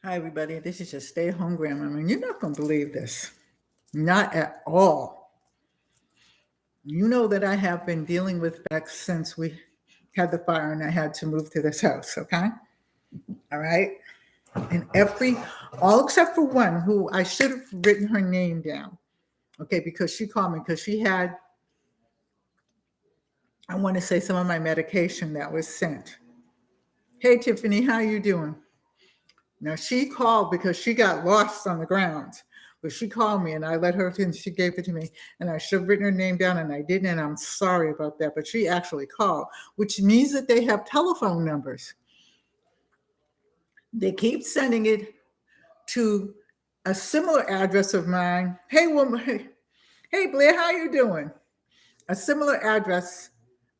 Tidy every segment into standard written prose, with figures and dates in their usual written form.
Hi, everybody. This is your stay home grandma. And you're not going to believe this. Not at all. You know that I have been dealing with Fedx since we had the fire and I had to move to this house, okay? All right. And all except for one who I should have written her name down, okay, because she called me because she had, I want to say, some of my medication that was sent. Hey, Tiffany, how you doing? Now, she called because she got lost on the ground. But she called me and I let her and she gave it to me. And I should have written her name down and I didn't. And I'm sorry about that. But she actually called, which means that they have telephone numbers. They keep sending it to a similar address of mine. Hey, woman. Hey, Blair, how you doing? A similar address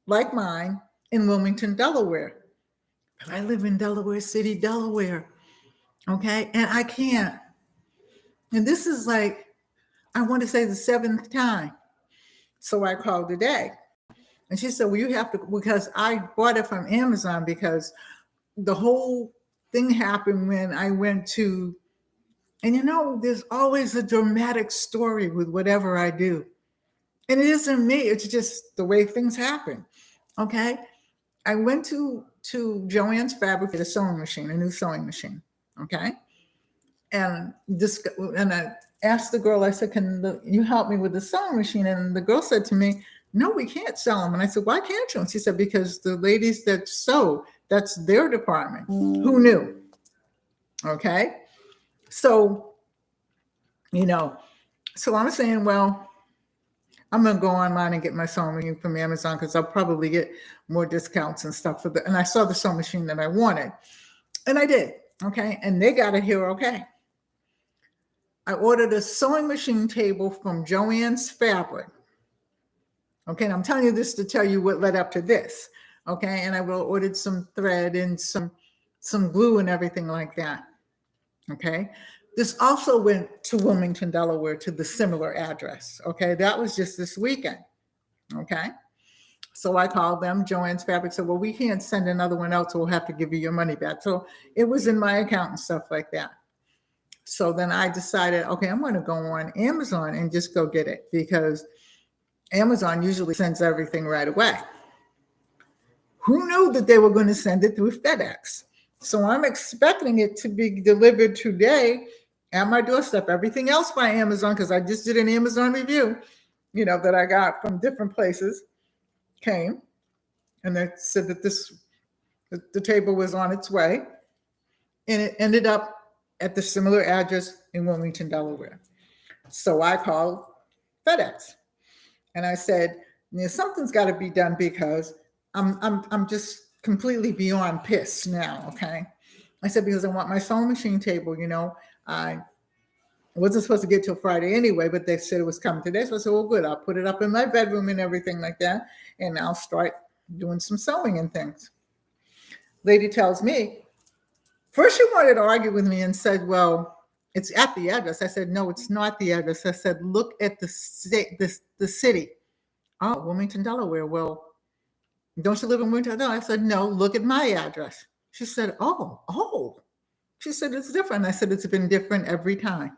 like mine in Wilmington, Delaware. But I live in Delaware City, Delaware. Okay. And I can't. And this is like, I want to say the seventh time. So I called today. And she said, well, you have to, because I bought it from Amazon because the whole thing happened when I went to, and there's always a dramatic story with whatever I do. And it isn't me, it's just the way things happen. Okay. I went to Joann's Fabric, a sewing machine, a new sewing machine. Okay. And I asked the girl, I said, can you help me with the sewing machine? And the girl said to me, no, we can't sell them. And I said, why can't you? And she said, because the ladies that sew, that's their department. Who knew? Okay. So, so I'm saying, well, I'm going to go online and get my sewing machine from Amazon because I'll probably get more discounts and stuff for and I saw the sewing machine that I wanted. And I did. Okay. And they got it here. Okay. I ordered a sewing machine table from Joann's Fabric. Okay, and I'm telling you this to tell you what led up to this. Okay, and I ordered some thread and some glue and everything like that. Okay, this also went to Wilmington, Delaware, to the similar address. Okay, that was just this weekend. Okay, so I called them. Joann's Fabric said, well, we can't send another one out, so we'll have to give you your money back. So it was in my account and stuff like that. So then I decided, okay, I'm going to go on Amazon and just go get it because Amazon usually sends everything right away. Who knew that they were going to send it through Fedx? So I'm expecting it to be delivered today at my doorstep. Everything else by Amazon, because I just did an Amazon review, that I got from different places, came. And they said that the table was on its way. And it ended up at the similar address in Wilmington, Delaware. So I called Fedx and I said, something's got to be done because I'm just completely beyond pissed now. Okay. I said, because I want my sewing machine table, I wasn't supposed to get till Friday anyway, but they said it was coming today. So I said, well, good. I'll put it up in my bedroom and everything like that. And I'll start doing some sewing and things. Lady tells me, first she wanted to argue with me and said, well, it's at the address. I said, no, it's not the address. I said, look at the city. Oh, Wilmington, Delaware. Well, don't you live in Wilmington? No. I said, no, look at my address. She said, oh. She said, it's different. I said, it's been different every time.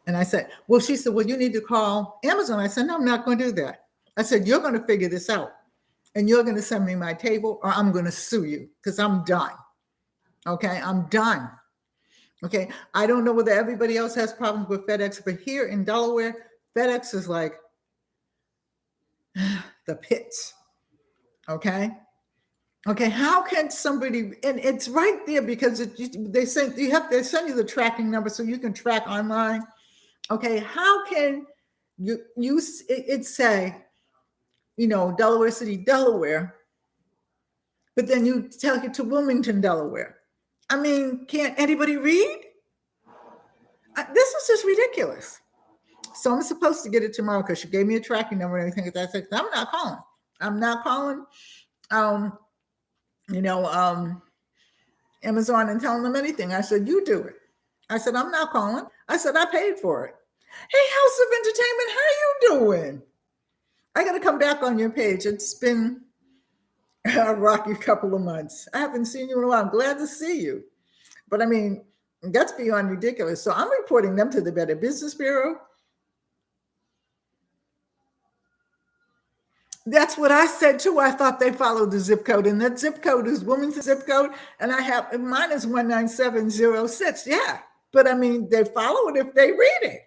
And I said, well, she said, well, you need to call Amazon. I said, no, I'm not going to do that. I said, you're going to figure this out and you're going to send me my table or I'm going to sue you because I'm done. Okay, I'm done. Okay, I don't know whether everybody else has problems with Fedx, but here in Delaware, Fedx is like the pits. Okay, how can somebody? And it's right there because they send you the tracking number so you can track online. Okay, how can you say, Delaware City, Delaware, but then you tell it to Wilmington, Delaware? I mean, can't anybody read? This is just ridiculous. So I'm supposed to get it tomorrow because she gave me a tracking number and everything. I said, I'm not calling. Amazon and telling them anything. I said, you do it. I said, I'm not calling. I said, I paid for it. Hey, House of Entertainment, how you doing? I got to come back on your page. It's been a rocky couple of months. I haven't seen you in a while. I'm glad to see you. But I mean, That's beyond ridiculous. So I'm reporting them to the Better Business Bureau. That's what I said too. I thought they followed the zip code, and that zip code is Wilmington zip code, and I have mine is 19706. Yeah, but I mean, they follow it if they read it.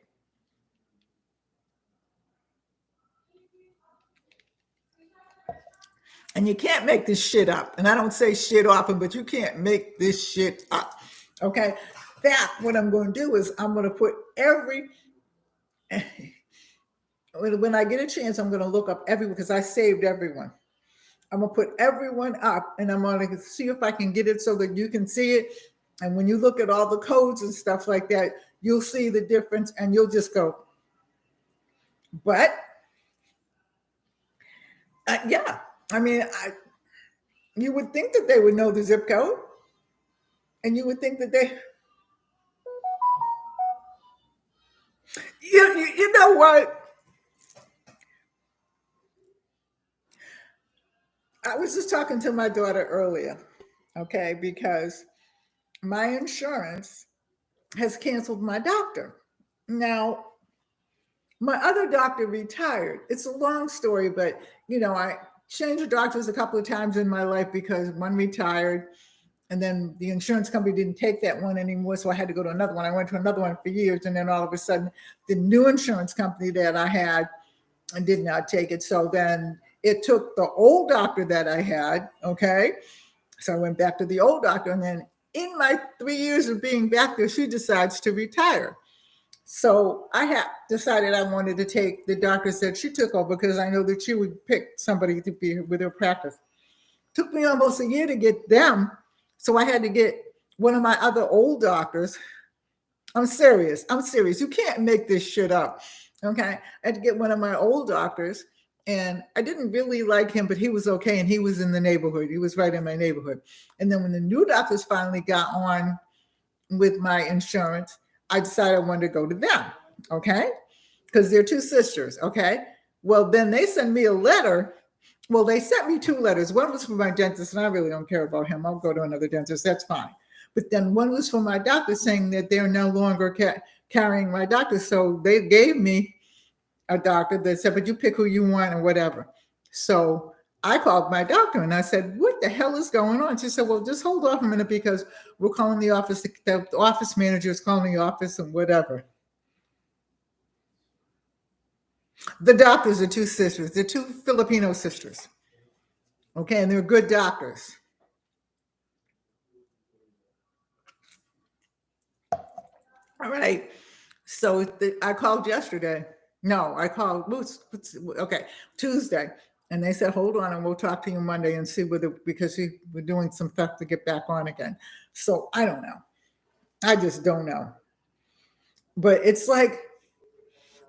And you can't make this shit up. And I don't say shit often, but you can't make this shit up. Okay. That what I'm going to do is I'm going to put when I get a chance, I'm going to look up everyone because I saved everyone. I'm going to put everyone up and I'm going to see if I can get it so that you can see it. And when you look at all the codes and stuff like that, you'll see the difference and you'll just go, but yeah, I mean, you would think that they would know the zip code and you would think that you know what? I was just talking to my daughter earlier, okay, because my insurance has canceled my doctor. Now, my other doctor retired. It's a long story, but I changed doctors a couple of times in my life because one retired and then the insurance company didn't take that one anymore. So I had to go to another one. I went to another one for years. And then all of a sudden, the new insurance company that I had did not take it. So then it took the old doctor that I had. Okay. So I went back to the old doctor. And then in my 3 years of being back there, she decides to retire. So I had decided I wanted to take the doctors that she took over because I know that she would pick somebody to be with her practice. Took me almost a year to get them. So I had to get one of my other old doctors. I'm serious. You can't make this shit up. Okay. I had to get one of my old doctors and I didn't really like him, but he was okay. And he was in the neighborhood. He was right in my neighborhood. And then when the new doctors finally got on with my insurance, I decided I wanted to go to them. Okay. Because they're two sisters. Okay. Well, then they sent me a letter. Well, they sent me two letters. One was for my dentist, and I really don't care about him. I'll go to another dentist. That's fine. But then one was for my doctor saying that they're no longer carrying my doctor. So they gave me a doctor that said, but you pick who you want or whatever. So I called my doctor and I said, what the hell is going on? She said, well, just hold off a minute because we're calling the office. The office manager is calling the office and whatever. The doctors are two sisters. They're two Filipino sisters. Okay, and they're good doctors. All right. So I called yesterday. No, I called Tuesday. And they said, hold on and we'll talk to you Monday and see because we're doing some stuff to get back on again. So I don't know. I just don't know. But it's like,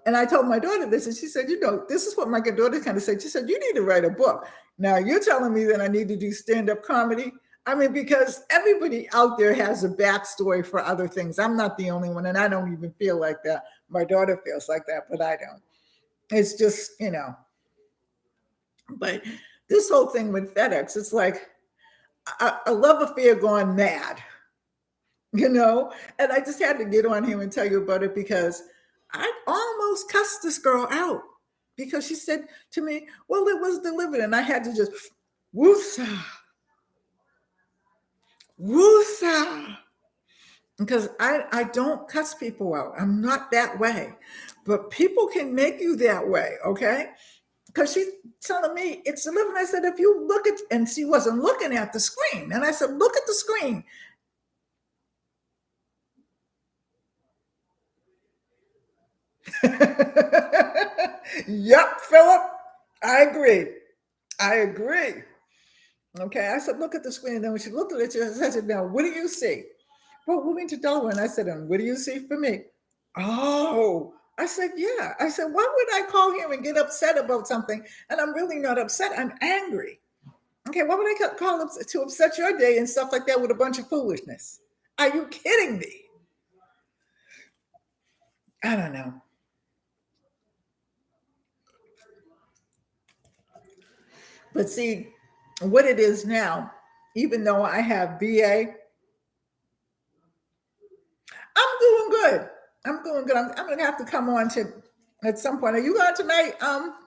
and I told my daughter this, and she said, this is what my daughter kind of said. She said, you need to write a book. Now you're telling me that I need to do stand-up comedy. I mean, because everybody out there has a backstory for other things. I'm not the only one, and I don't even feel like that. My daughter feels like that, but I don't. It's just, but this whole thing with Fedx, it's like a love affair gone mad, and I just had to get on here and tell you about it because I almost cussed this girl out because she said to me, well, it was delivered. And I had to just woosah, woosah. Because I don't cuss people out. I'm not that way. But people can make you that way, okay? Because she's telling me it's delivered. I said, if you look at, and she wasn't looking at the screen. And I said, look at the screen. Yep, Philip. I agree. Okay. I said, look at the screen. And then when she looked at it, I said, now, what do you see? Well, moving to Delaware. And I said, and what do you see for me? Oh, I said, yeah. I said, why would I call here and get upset about something? And I'm really not upset. I'm angry. Okay, why would I call to upset your day and stuff like that with a bunch of foolishness? Are you kidding me? I don't know. But see, what it is now, even though I have VA, I'm doing good. I'm doing good. I'm gonna have to come on to at some point. Are you on tonight?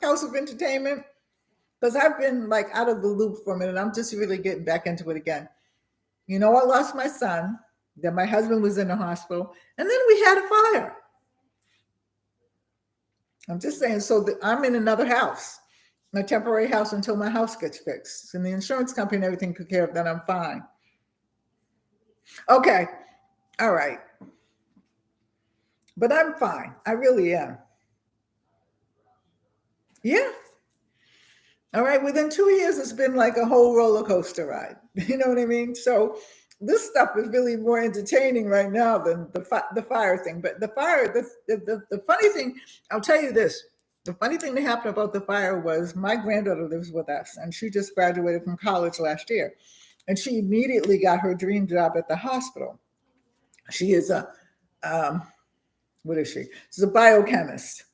House of Entertainment? Because I've been like out of the loop for a minute. I'm just really getting back into it again. You know, I lost my son. Then my husband was in the hospital, and then we had a fire. I'm just saying. So I'm in another house, a temporary house until my house gets fixed, and the insurance company and everything took care of that. I'm fine. Okay. All right. But I'm fine. I really am. Yeah. All right. Within 2 years, it's been like a whole roller coaster ride. You know what I mean? So this stuff is really more entertaining right now than the fire thing. But the fire, the funny thing, I'll tell you this. The funny thing that happened about the fire was my granddaughter lives with us, and she just graduated from college last year. And she immediately got her dream job at the hospital. She is um, what is she? She's a biochemist.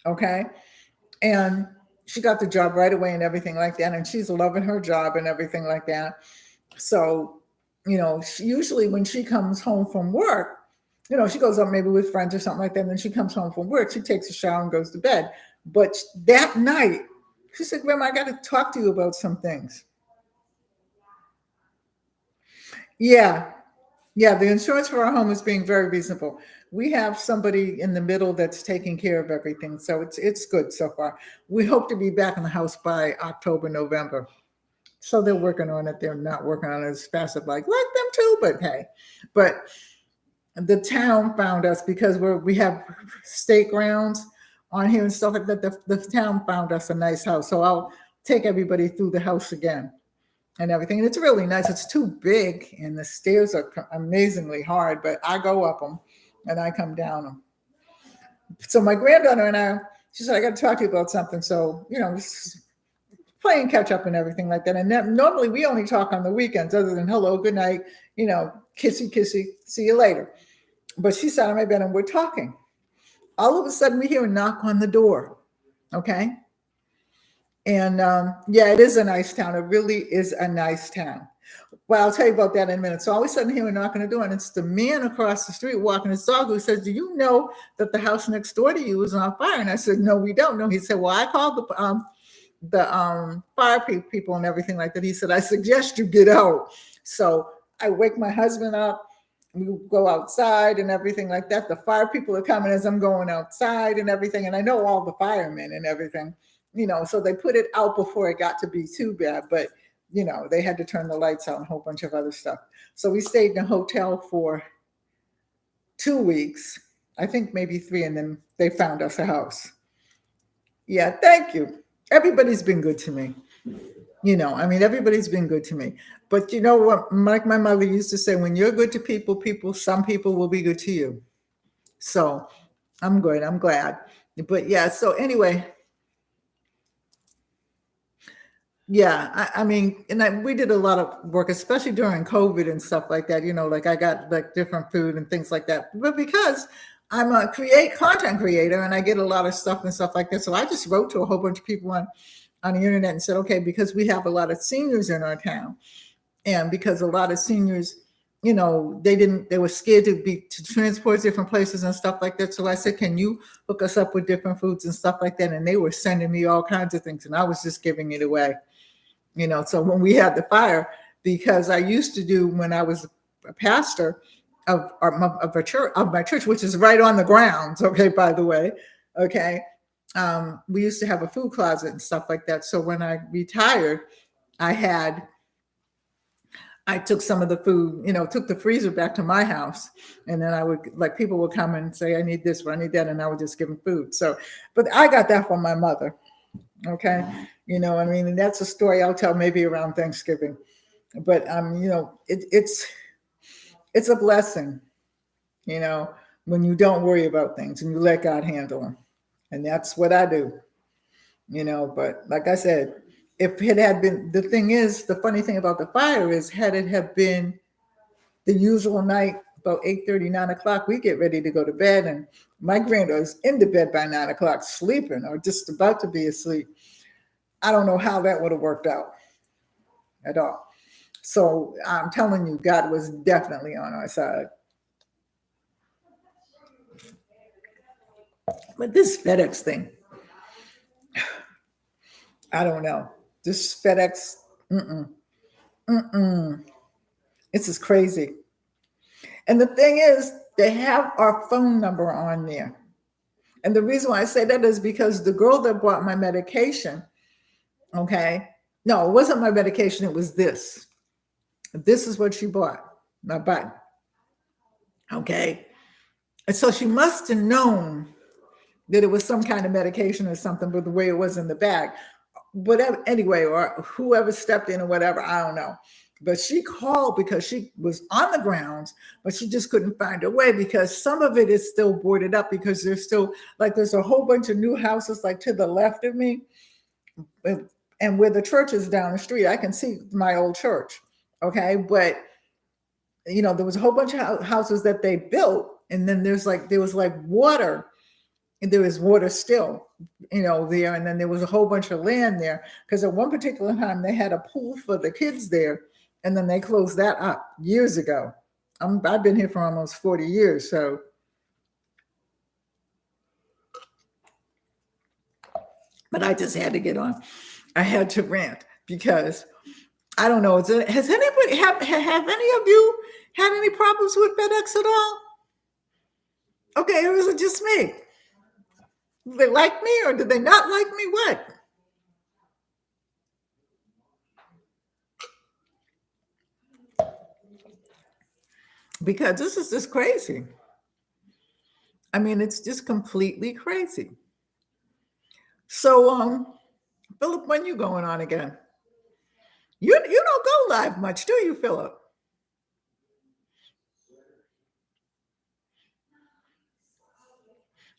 Okay. And she got the job right away and everything like that. And she's loving her job and everything like that. So, usually when she comes home from work, she goes up maybe with friends or something like that. And then she comes home from work, she takes a shower and goes to bed. But that night, she said, Grandma, I got to talk to you about some things. Yeah. Yeah, the insurance for our home is being very reasonable. We have somebody in the middle that's taking care of everything, so it's good so far. We hope to be back in the house by October, November. So they're working on it. They're not working on it as fast as like them too, but hey. But the town found us because we have state grounds on here and stuff like that. The town found us a nice house, so I'll take everybody through the house again and everything. And it's really nice. It's too big, and the stairs are amazingly hard, but I go up them and I come down them. So my granddaughter and I, she said, I got to talk to you about something. So, playing catch up and everything like that. And normally we only talk on the weekends other than hello, good night, kissy, kissy, see you later. But she sat on my bed and we're talking. All of a sudden we hear a knock on the door. Okay. And yeah, it is a nice town. It really is a nice town. Well, I'll tell you about that in a minute. So all of a sudden here we're knocking on the door, and it's the man across the street walking his dog who says, do you know that the house next door to you is on fire? And I said, no, we don't know. He said, well, I called the fire people and everything like that. He said, I suggest you get out. So I wake my husband up. We go outside and everything like that. The fire people are coming as I'm going outside and everything. And I know all the firemen and everything, so they put it out before it got to be too bad. But, they had to turn the lights out and a whole bunch of other stuff. So we stayed in a hotel for 2 weeks, I think maybe 3. And then they found us a house. Yeah, thank you. Everybody's been good to me. Everybody's been good to me. But you know what? Like my mother used to say, when you're good to people, some people will be good to you. So I'm good. I'm glad. But yeah, so anyway. Yeah, we did a lot of work, especially during COVID and stuff like that. Like I got like different food and things like that. But because I'm a content creator and I get a lot of stuff and stuff like that, so I just wrote to a whole bunch of people on the internet and said, okay, because we have a lot of seniors in our town, and because a lot of seniors, they were scared to transport different places and stuff like that. So I said, can you hook us up with different foods and stuff like that? And they were sending me all kinds of things, and I was just giving it away. So when we had the fire, because I used to do when I was a pastor of a church, of my church, which is right on the grounds. Okay, by the way, okay, we used to have a food closet and stuff like that. So when I retired, I took some of the food, took the freezer back to my house, and then I would people would come and say, I need this or I need that, and I would just give them food. So, but I got that from my mother. Okay. And that's a story I'll tell maybe around Thanksgiving, but, it's a blessing, when you don't worry about things and you let God handle them. And that's what I do, but like I said, if it had been, the thing is, the funny thing about the fire is, had it have been the usual night, about 8:30, 9 o'clock, we get ready to go to bed. And my granddaughter's in the bed by 9 o'clock, sleeping or just about to be asleep. I don't know how that would have worked out at all. So I'm telling you, God was definitely on our side. But this FedEx thing, I don't know. This FedEx, this is crazy. And the thing is, they have our phone number on there. And the reason why I say that is because the girl that bought my medication, okay, no, it wasn't my medication, it was this. This is what she bought, my button. Okay. And so she must have known that it was some kind of medication or something, but the way it was in the bag, whatever, anyway, or whoever stepped in or whatever, I don't know. But she called because she was on the grounds, but she just couldn't find her way because some of it is still boarded up because there's still, like, there's a whole bunch of new houses like to the left of me. And where the church is down the street, I can see my old church. Okay. But, you know, there was a whole bunch of houses that they built. And then there was like water. And there was water still, you know, there. And then there was a whole bunch of land there because at one particular time they had a pool for the kids there. And then they closed that up years ago. I've been here for almost 40 years. So, but I just had to get on. I had to rant because I don't know. Has anybody, have any of you had any problems with FedEx at all? Okay, or is it just me? Do they like me or do they not like me? What? Because this is just crazy. I mean, it's just completely crazy. So, Philip, when you going on again? You don't go live much, do you, Philip?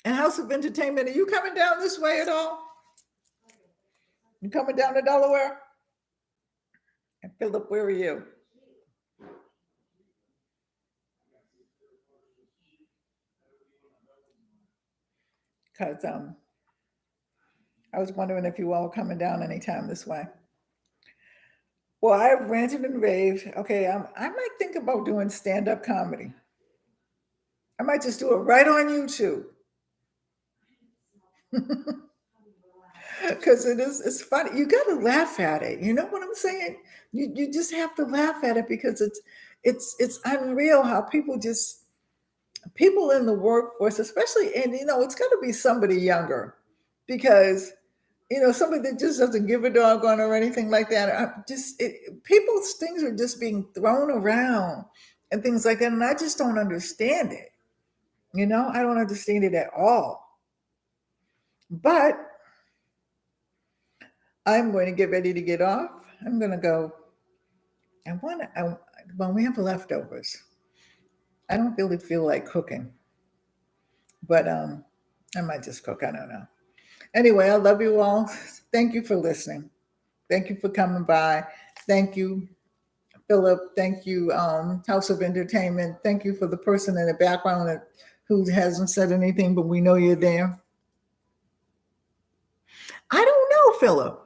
And House of Entertainment, are you coming down this way at all? You coming down to Delaware? And Philip, where are you? Because I was wondering if you all were coming down anytime this way. Well, I've ranted and raved. Okay, I might think about doing stand-up comedy. I might just do it right on YouTube. Because it's funny. You got to laugh at it. You know what I'm saying? You just have to laugh at it because it's unreal how people in the workforce, especially, and you know, it's got to be somebody younger because you know, somebody that just doesn't give a doggone or anything like that. People's things are just being thrown around and things like that. And I just don't understand it. You know, I don't understand it at all. But I'm going to get ready to get off. I'm going to go. Well, we have leftovers. I don't really feel like cooking, but I might just cook. I don't know. Anyway, I love you all. Thank you for listening. Thank you for coming by. Thank you, Philip. Thank you, House of Entertainment. Thank you for the person in the background who hasn't said anything, but we know you're there. I don't know, Philip.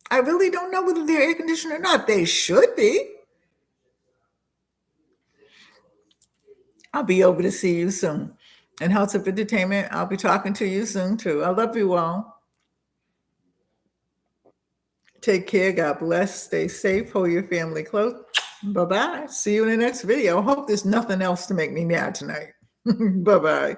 I really don't know whether they're air conditioned or not. They should be. I'll be over to see you soon. And House of Entertainment, I'll be talking to you soon too. I love you all. Take care. God bless. Stay safe. Hold your family close. Bye-bye. See you in the next video. I hope there's nothing else to make me mad tonight. Bye-bye.